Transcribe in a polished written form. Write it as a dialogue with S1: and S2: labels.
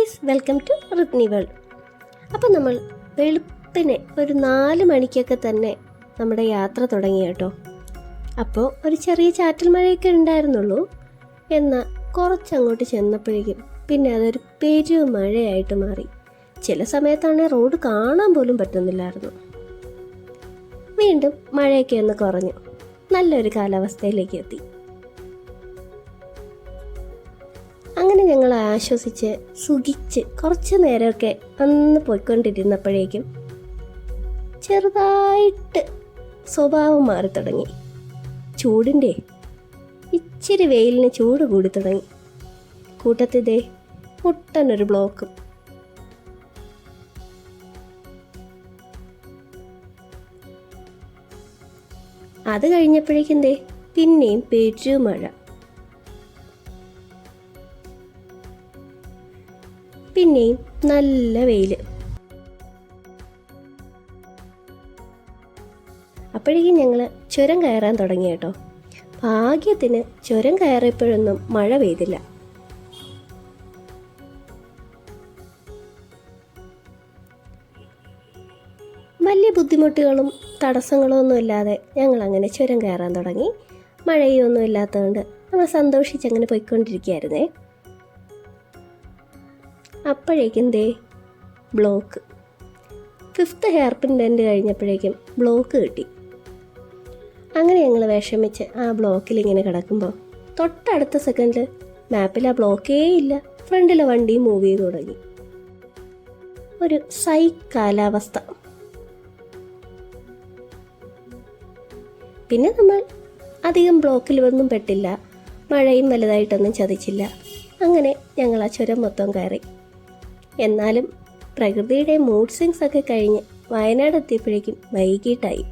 S1: Guys, welcome to Rithni World. അപ്പോൾ നമ്മൾ വെളുപ്പിനെ ഒരു 4 മണിക്കൊക്കെ തന്നെ നമ്മുടെ യാത്ര തുടങ്ങി കേട്ടോ. അപ്പോൾ ഒരു ചെറിയ ചാറ്റൽ മഴയൊക്കെ ഉണ്ടായിരുന്നുള്ളൂ. എന്നാൽ കുറച്ചങ്ങോട്ട് ചെന്നപ്പോഴേക്കും പിന്നെ അതൊരു പെരും മഴയായിട്ട് മാറി. ചില സമയത്താണെങ്കിൽ റോഡ് കാണാൻ പോലും പറ്റുന്നില്ലായിരുന്നു. വീണ്ടും മഴയൊക്കെ ഒന്ന് കുറഞ്ഞു, നല്ലൊരു കാലാവസ്ഥയിലേക്ക് എത്തി. അങ്ങനെ ഞങ്ങൾ ആശ്വസിച്ച് സുഖിച്ച് കുറച്ച് നേരമൊക്കെ ഒന്ന് പോയിക്കൊണ്ടിരുന്നപ്പോഴേക്കും ചെറുതായിട്ട് സ്വഭാവം മാറി തുടങ്ങി. ചൂടിൻ്റെ ഇച്ചിരി വെയിലിന് ചൂട് കൂടി തുടങ്ങി. കൂട്ടത്തിതേ മുട്ടനൊരു ബ്ലോക്കും. അത് കഴിഞ്ഞപ്പോഴേക്കും പിന്നെയും പെരുമഴ. പിന്നെയും നല്ല വെയിൽ. അപ്പോഴേക്കും ഞങ്ങൾ ചുരം കയറാൻ തുടങ്ങി കേട്ടോ. ഭാഗ്യത്തിന് ചുരം കയറിയപ്പോഴൊന്നും മഴ പെയ്തില്ല. വലിയ ബുദ്ധിമുട്ടുകളും തടസ്സങ്ങളും ഒന്നും ഇല്ലാതെ ഞങ്ങൾ അങ്ങനെ ചുരം കയറാൻ തുടങ്ങി. മഴയൊന്നും ഇല്ലാത്തതുകൊണ്ട് നമ്മൾ സന്തോഷിച്ചങ്ങനെ പോയിക്കൊണ്ടിരിക്കുകയായിരുന്നേ. അപ്പോഴേക്കും block. 5th hair pin bend കഴിഞ്ഞപ്പോഴേക്കും ബ്ലോക്ക് കിട്ടി. അങ്ങനെ ഞങ്ങൾ വിഷമിച്ച് ആ ബ്ലോക്കിൽ ഇങ്ങനെ കിടക്കുമ്പോൾ തൊട്ടടുത്ത സെക്കൻഡിൽ മാപ്പിൽ ആ ബ്ലോക്കേ ഇല്ല. ഫ്രണ്ടിലെ വണ്ടി മൂവ് ചെയ്ത് തുടങ്ങി. ഒരു കാലാവസ്ഥ. പിന്നെ നമ്മൾ അധികം ബ്ലോക്കിൽ ഒന്നും പെട്ടില്ല. മഴയും വലുതായിട്ടൊന്നും ചതിച്ചില്ല. അങ്ങനെ ഞങ്ങൾ ആ ചുരം മൊത്തം കയറി. എന്നാലും പ്രകൃതിയുടെ മൂഡ് സ്വിങ്സ് ഒക്കെ കഴിഞ്ഞ് വയനാട് എത്തിയപ്പോഴേക്കും വൈകിട്ടായി.